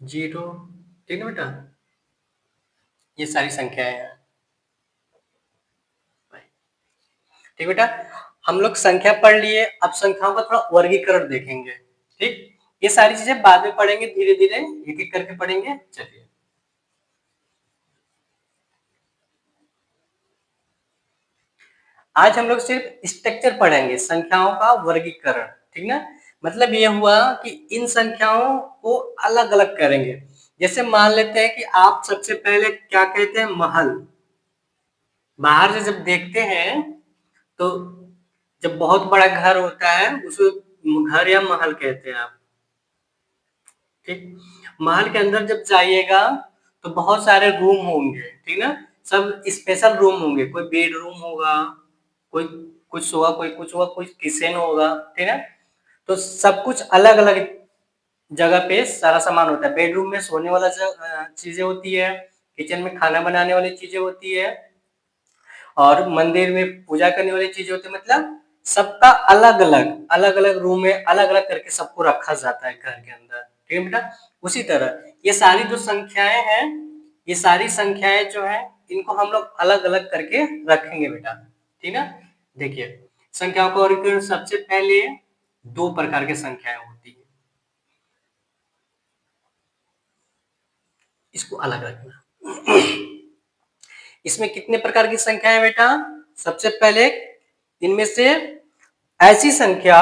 Zero, ठीक है बेटा, ये सारी संख्याएं हैं। ठीक बेटा, हम लोग संख्या पढ़ लिए, अब संख्याओं का थोड़ा वर्गीकरण देखेंगे। ठीक, ये सारी चीजें बाद में पढ़ेंगे, धीरे धीरे एक एक करके पढ़ेंगे। चलिए, आज हम लोग सिर्फ स्ट्रक्चर पढ़ेंगे, संख्याओं का वर्गीकरण। ठीक ना, मतलब ये हुआ कि इन संख्याओं को अलग अलग करेंगे। जैसे मान लेते हैं कि आप सबसे पहले क्या कहते हैं, महल। बाहर से जब देखते हैं तो जब बहुत बड़ा घर होता है उसको घर या महल कहते हैं आप। ठीक, महल के अंदर जब जाइएगा तो बहुत सारे रूम होंगे, ठीक ना, सब स्पेशल रूम होंगे, कोई बेडरूम होगा, कोई कुछ होगा, कोई कुछ होगा, कोई किचन होगा, ठीक है। तो सब कुछ अलग अलग जगह पे सारा सामान होता है। बेडरूम में सोने वाला चीजें होती है, किचन में खाना बनाने वाली चीजें होती है, और मंदिर में पूजा करने वाली चीजें होती है। मतलब सबका अलग अलग रूम में अलग अलग करके सबको रखा जाता है घर के अंदर। ठीक है बेटा, उसी तरह ये सारी जो संख्याएं हैं, ये सारी संख्याएं जो है इनको हम लोग अलग अलग करके रखेंगे बेटा। ठीक है, देखिए संख्याओं का वर्गीकरण सबसे पहले दो प्रकार की संख्याएं होती है, इसको अलग रखना। इसमें कितने प्रकार की संख्या है बेटा, सबसे पहले इनमें से ऐसी संख्या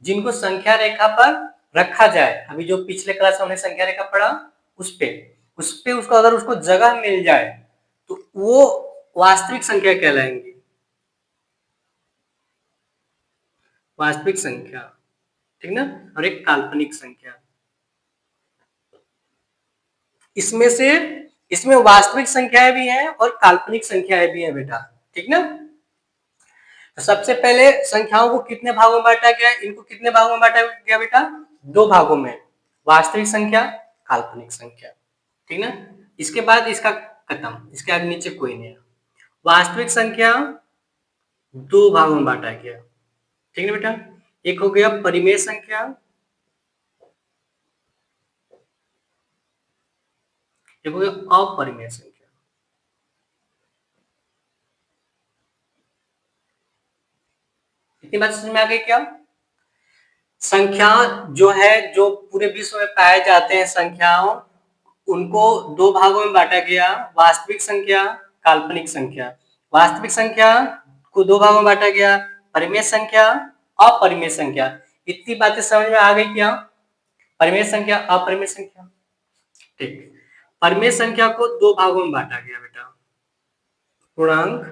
जिनको संख्या रेखा पर रखा जाए, अभी जो पिछले क्लास में हमने संख्या रेखा पढ़ा उस पे उसको अगर उसको जगह मिल जाए तो वो वास्तविक संख्या कहलाएंगी, वास्तविक संख्या। ठीक ना, और एक काल्पनिक संख्या। इसमें से इसमें वास्तविक संख्याएं भी हैं और काल्पनिक संख्याएं भी हैं बेटा। ठीक ना, तो सबसे पहले संख्याओं को कितने भागों में बांटा गया, इनको कितने भागों में बांटा गया बेटा, दो भागों में, वास्तविक संख्या, काल्पनिक संख्या। ठीक ना, इसके बाद इसका खत्म, इसके आगे नीचे कोई नहीं है। वास्तविक संख्या दो भागों में बांटा गया। ठीक है बेटा, एक हो गया परिमेय संख्या, एक हो गया अपरिमेय संख्या। इतनी बात समझ में आ गई क्या? संख्या जो है, जो पूरे विश्व में पाए जाते हैं संख्याओं, उनको दो भागों में बांटा गया, वास्तविक संख्या, काल्पनिक संख्या। वास्तविक संख्या को दो भागों में बांटा गया, परिमेय संख्या, अपरिमेय संख्या। इतनी बातें समझ में आ गई क्या? परिमेय संख्या, अपरिमेय संख्या। ठीक, परिमेय संख्या को दो भागों में बांटा गया बेटा, पूर्णांक,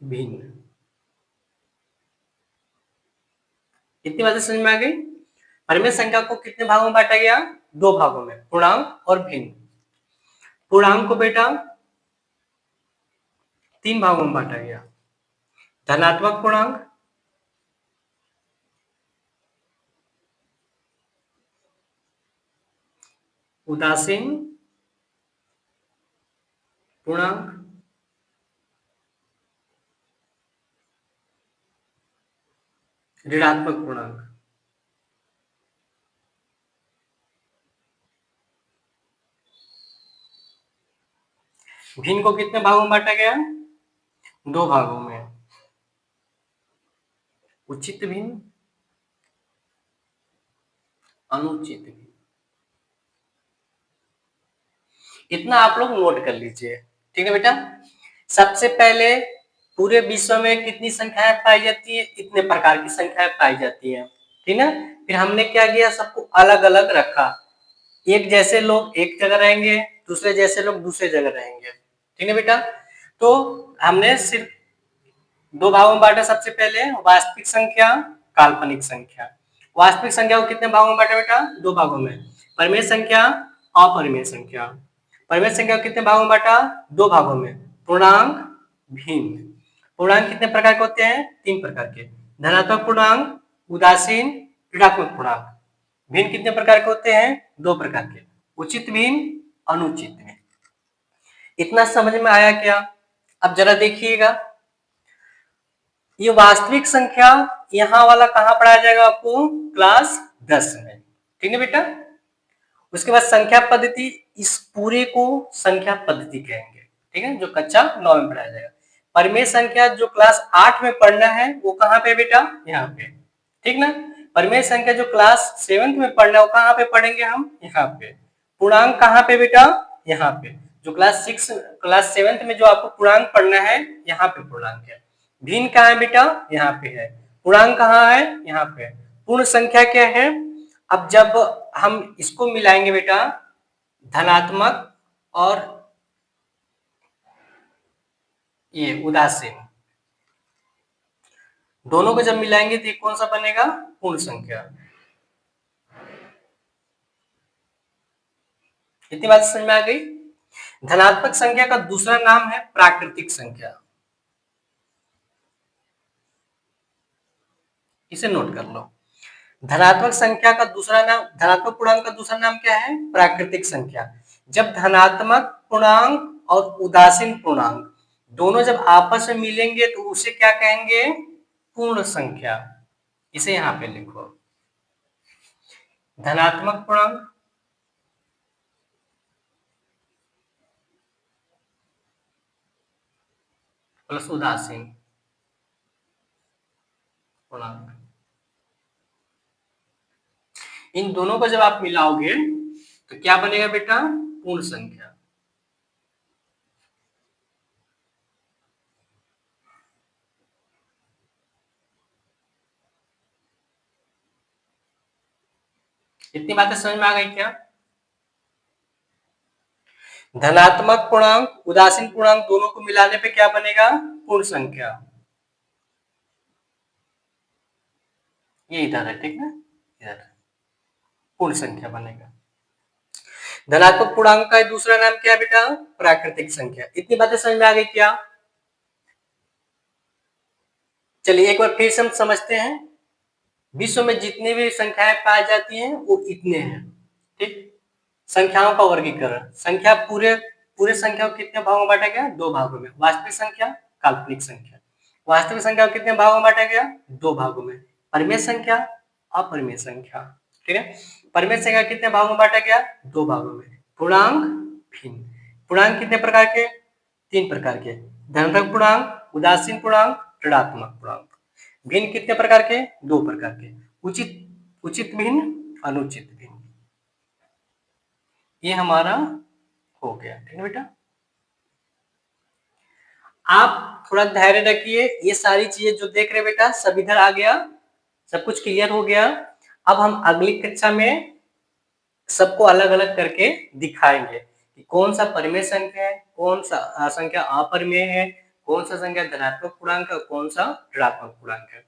भिन्न। इतनी बातें समझ में आ गई। परिमेय संख्या को कितने भागों में बांटा गया, दो भागों में, पूर्णांक और भिन्न। पूर्णांक को बेटा तीन भागों में बांटा गया, धनात्मक पूर्णांक, उदासीन पूर्णांक, ऋणात्मक पूर्णांक। भिन्न को कितने भागों में बांटा गया, दो भागों में, उचित भिन्न, अनुचित भिन्न। इतना आप लोग नोट कर लीजिए। ठीक है बेटा, सबसे पहले पूरे विश्व में कितनी संख्याएं पाई जाती है, इतने प्रकार की संख्याएं पाई जाती है। ठीक है, फिर हमने क्या किया, सबको अलग अलग रखा। एक जैसे लोग एक जगह रहेंगे, दूसरे जैसे लोग दूसरे जगह रहेंगे। ठीक है बेटा, तो हमने सिर्फ दो भागों में बांटा, सबसे पहले वास्तविक संख्या, काल्पनिक संख्या। वास्तविक संख्या को कितने भागों में बांटा बेटा, दो भागों में, परिमेय संख्या, अपरिमेय संख्या। परिमेय संख्या को कितने भागों में बांटा, दो भागों में, पूर्णांक, भिन्न। पूर्णांक कितने प्रकार के होते हैं, तीन प्रकार के, धनात्मक पूर्णांक, उदासीन, ऋणात्मक पूर्णांक। भिन्न कितने प्रकार के होते हैं, दो प्रकार के, उचित भिन्न, अनुचित भिन्न। इतना समझ में आया क्या? अब जरा देखिएगा, ये वास्तविक संख्या यहाँ वाला कहाँ पढ़ाया जाएगा आपको, क्लास 10 में। ठीक है बेटा, उसके बाद संख्या पद्धति, इस पूरे को संख्या पद्धति कहेंगे, ठीक है, जो कक्षा 9 में पढ़ाया जाएगा। परिमेय संख्या जो क्लास 8 में पढ़ना है वो कहाँ पे बेटा, यहाँ पे, ठीक ना। परिमेय संख्या जो क्लास 7 में पढ़ना है वो कहाँ पे पढ़ेंगे हम, यहाँ पे। पूर्णांक कहाँ पे बेटा, यहाँ पे। जो क्लास 7 में जो आपको पूर्णांक पढ़ना है, यहाँ पे पूर्णांक है। भिन्न कहाँ है बेटा, यहाँ पे है। पूर्णांक कहाँ है, यहाँ पे। पूर्ण संख्या क्या है, अब जब हम इसको मिलाएंगे बेटा, धनात्मक और ये उदासीन, दोनों को जब मिलाएंगे तो ये कौन सा बनेगा, पूर्ण संख्या। इतनी बात समझ में आ गई। धनात्मक संख्या का दूसरा नाम है प्राकृतिक संख्या, इसे नोट कर लो। धनात्मक संख्या का दूसरा नाम, धनात्मक पूर्णांक का दूसरा नाम क्या है, प्राकृतिक संख्या। जब धनात्मक पूर्णांक और उदासीन पूर्णांक दोनों जब आपस में मिलेंगे तो उसे क्या कहेंगे, पूर्ण संख्या। इसे यहां पे लिखो, धनात्मक पूर्णांक प्लस उदासीन पूर्णांक, इन दोनों को जब आप मिलाओगे तो क्या बनेगा बेटा, पूर्ण संख्या। इतनी बातें समझ में आ गई क्या। धनात्मक पूर्णांक उदासीन पूर्णांक दोनों को मिलाने पे क्या बनेगा, पूर्ण संख्या। ये इधर है, ठीक है, इधर पूर्ण संख्या बनेगा। धनात्मक पूर्णांक का दूसरा नाम क्या है बेटा, प्राकृतिक संख्या। इतनी बातें समझ में आ गई क्या। चलिए एक बार फिर से हम समझते हैं। विश्व में जितनी भी संख्याएं पाई जाती हैं वो इतने हैं, ठीक। संख्याओं का वर्गीकरण, संख्या पूरे पूरे संख्या को कितने भागों में बांटा गया, दो भागों में। वास्तविक संख्या, काल्पनिक संख्या। वास्तविक संख्या को कितने भागों में बांटा गया, दो भागों में। परिमेय संख्या, अपरिमेय संख्या, ठीक है। परिमेय संख्या कितने भागों में बांटा गया, दो भागों में। पूर्णांक, भिन्न। पूर्णांक कितने प्रकार के, तीन प्रकार के। धनात्मक पूर्णांक, उदासीन पूर्णांक, ऋणात्मक पूर्णांक। भिन्न कितने प्रकार के, दो प्रकार के। उचित उचित भिन्न, अनुचित भिन्न। ये हमारा हो गया, ठीक है बेटा। आप थोड़ा धैर्य रखिए, ये सारी चीजें जो देख रहे बेटा सब इधर आ गया, सब कुछ क्लियर हो गया। अब हम अगली कक्षा में सबको अलग अलग करके दिखाएंगे कि कौन सा परिमेय संख्या है, कौन सा संख्या अपरिमेय है, कौन सा संख्या धनात्मक पूर्णांक है, कौन सा ऋणात्मक पूर्णांक है।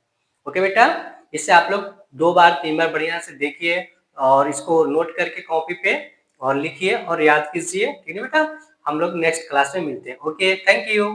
ओके बेटा, इससे आप लोग 2 बार 3 बार बढ़िया से देखिए और इसको नोट करके कॉपी पे और लिखिए और याद कीजिए, ठीक है बेटा। हम लोग नेक्स्ट क्लास में मिलते हैं। Okay, thank you.